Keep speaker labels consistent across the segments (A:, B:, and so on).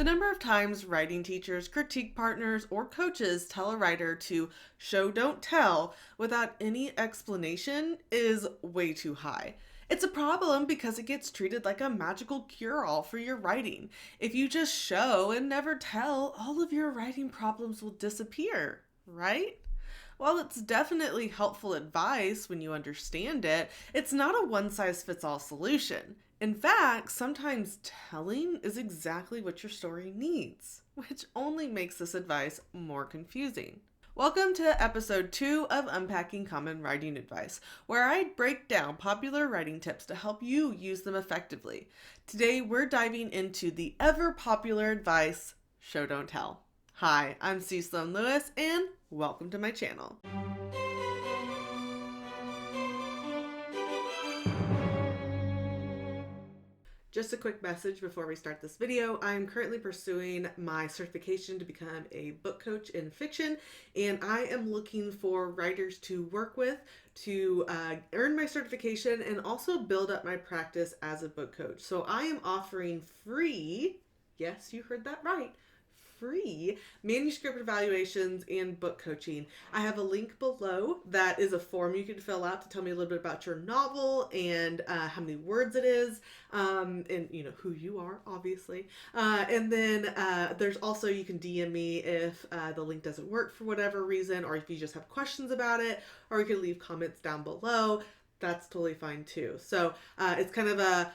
A: The number of times writing teachers, critique partners, or coaches tell a writer to show don't tell without any explanation is way too high. It's a problem because it gets treated like a magical cure-all for your writing. If you just show and never tell, all of your writing problems will disappear, right? While it's definitely helpful advice when you understand it, it's not a one-size-fits-all solution. In fact, sometimes telling is exactly what your story needs, which only makes this advice more confusing. Welcome to episode 2 of Unpacking Common Writing Advice, where I break down popular writing tips to help you use them effectively. Today, we're diving into the ever-popular advice, show don't tell. Hi, I'm C. Sloan Lewis, and welcome to my channel. Just a quick message before we start this video. I'm currently pursuing my certification to become a book coach in fiction, and I am looking for writers to work with to earn my certification and also build up my practice as a book coach. So I am offering free, yes, you heard that right, free manuscript evaluations and book coaching. I have a link below that is a form you can fill out to tell me a little bit about your novel and how many words it is, and you know who you are, obviously. And then there's also, you can DM me if the link doesn't work for whatever reason, or if you just have questions about it, or you can leave comments down below. That's totally fine too. So it's kind of a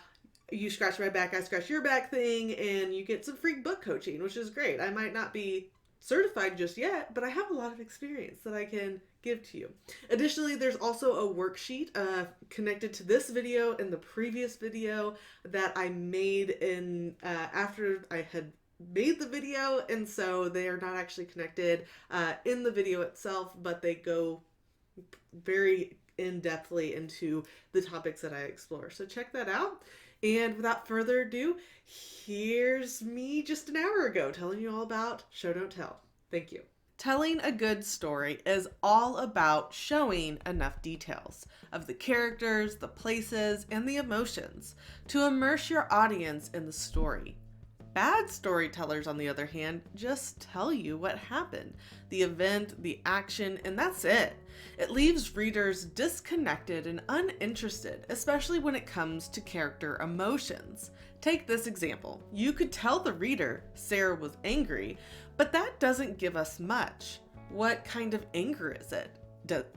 A: you scratch my back, I scratch your back thing, and you get some free book coaching, which is great. I might not be certified just yet, but I have a lot of experience that I can give to you. Additionally, there's also a worksheet connected to this video and the previous video that I made in after I had made the video, and so they are not actually connected in the video itself, but they go very in-depthly into the topics that I explore. So check that out. And without further ado, here's me just an hour ago telling you all about Show Don't Tell. Thank you. Telling a good story is all about showing enough details of the characters, the places, and the emotions to immerse your audience in the story. Bad storytellers, on the other hand, just tell you what happened, the event, the action, and that's it. It leaves readers disconnected and uninterested, especially when it comes to character emotions. Take this example. You could tell the reader Sarah was angry, but that doesn't give us much. What kind of anger is it?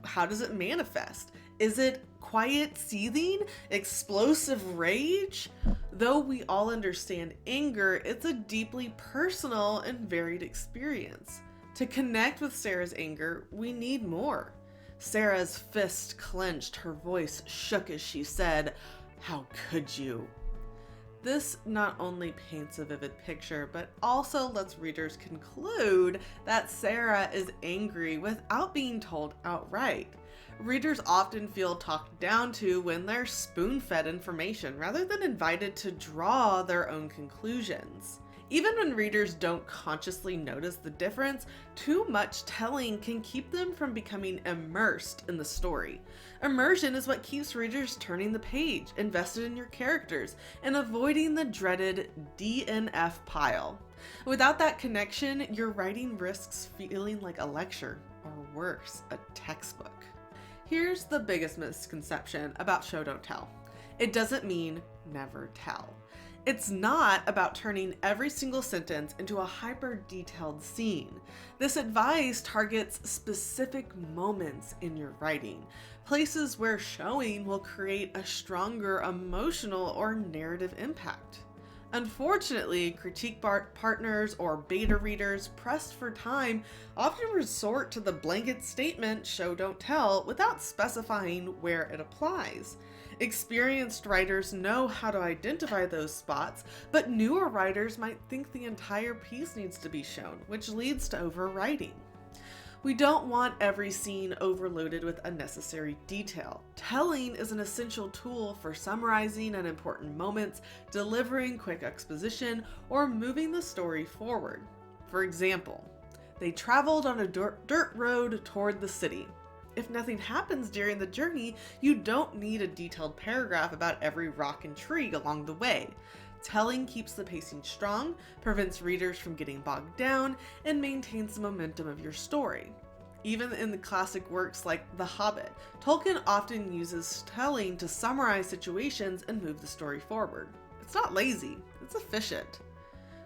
A: How does it manifest? Is it quiet seething? Explosive rage? Though we all understand anger, it's a deeply personal and varied experience. To connect with Sarah's anger, we need more. Sarah's fist clenched, her voice shook as she said, "How could you?" This not only paints a vivid picture, but also lets readers conclude that Sarah is angry without being told outright. Readers often feel talked down to when they're spoon-fed information rather than invited to draw their own conclusions. Even when readers don't consciously notice the difference, too much telling can keep them from becoming immersed in the story. Immersion is what keeps readers turning the page, invested in your characters, and avoiding the dreaded DNF pile. Without that connection, your writing risks feeling like a lecture, or worse, a textbook. Here's the biggest misconception about show don't tell. It doesn't mean never tell. It's not about turning every single sentence into a hyper-detailed scene. This advice targets specific moments in your writing, places where showing will create a stronger emotional or narrative impact. Unfortunately, critique partners or beta readers pressed for time often resort to the blanket statement show don't tell without specifying where it applies. Experienced writers know how to identify those spots, but newer writers might think the entire piece needs to be shown, which leads to overwriting. We don't want every scene overloaded with unnecessary detail. Telling is an essential tool for summarizing important moments, delivering quick exposition, or moving the story forward. For example, they traveled on a dirt road toward the city. If nothing happens during the journey, you don't need a detailed paragraph about every rock and tree along the way. Telling keeps the pacing strong, prevents readers from getting bogged down, and maintains the momentum of your story. Even in the classic works like The Hobbit, Tolkien often uses telling to summarize situations and move the story forward. It's not lazy, it's efficient.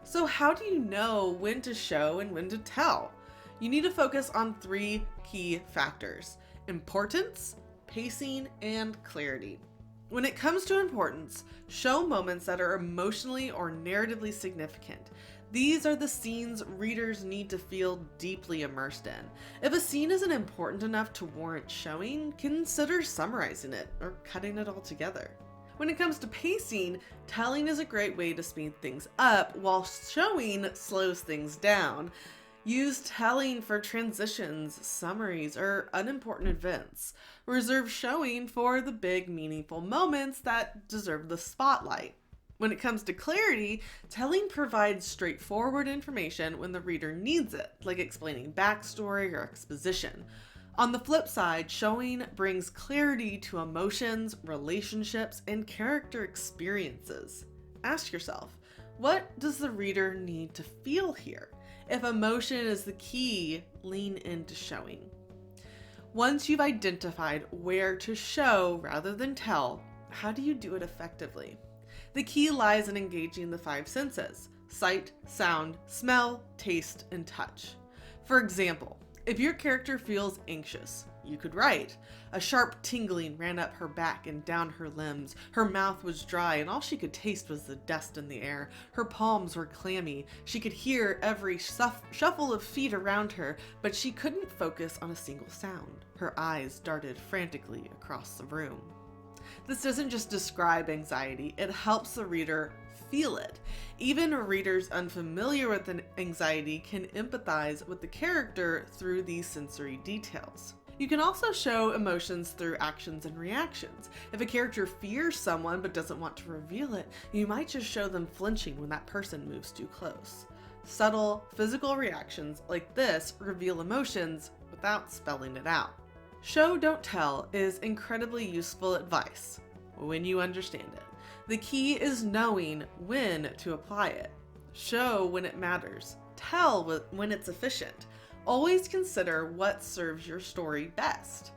A: So how do you know when to show and when to tell? You need to focus on 3 key factors: importance, pacing, and clarity. When it comes to importance, show moments that are emotionally or narratively significant. These are the scenes readers need to feel deeply immersed in. If a scene isn't important enough to warrant showing, consider summarizing it or cutting it all together. When it comes to pacing, telling is a great way to speed things up, while showing slows things down. Use telling for transitions, summaries, or unimportant events. Reserve showing for the big, meaningful moments that deserve the spotlight. When it comes to clarity, telling provides straightforward information when the reader needs it, like explaining backstory or exposition. On the flip side, showing brings clarity to emotions, relationships, and character experiences. Ask yourself, what does the reader need to feel here? If emotion is the key, lean into showing. Once you've identified where to show rather than tell, how do you do it effectively? The key lies in engaging the 5 senses: sight, sound, smell, taste, and touch. For example, if your character feels anxious, you could write, "A sharp tingling ran up her back and down her limbs. Her mouth was dry and all she could taste was the dust in the air. Her palms were clammy. She could hear every shuffle of feet around her, but she couldn't focus on a single sound. Her eyes darted frantically across the room." This doesn't just describe anxiety, it helps the reader feel it. Even readers unfamiliar with anxiety can empathize with the character through these sensory details. You can also show emotions through actions and reactions. If a character fears someone but doesn't want to reveal it, you might just show them flinching when that person moves too close. Subtle, physical reactions like this reveal emotions without spelling it out. Show, don't tell is incredibly useful advice when you understand it. The key is knowing when to apply it. Show when it matters. Tell when it's efficient. Always consider what serves your story best.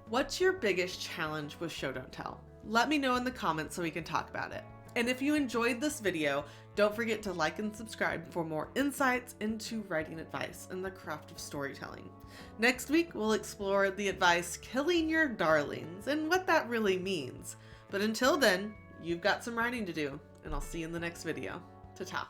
A: What's your biggest challenge with show, don't tell? Let me know in the comments so we can talk about it. And if you enjoyed this video, don't forget to like and subscribe for more insights into writing advice and the craft of storytelling. Next week, we'll explore the advice killing your darlings and what that really means. But until then, you've got some writing to do, and I'll see you in the next video. Ta-ta.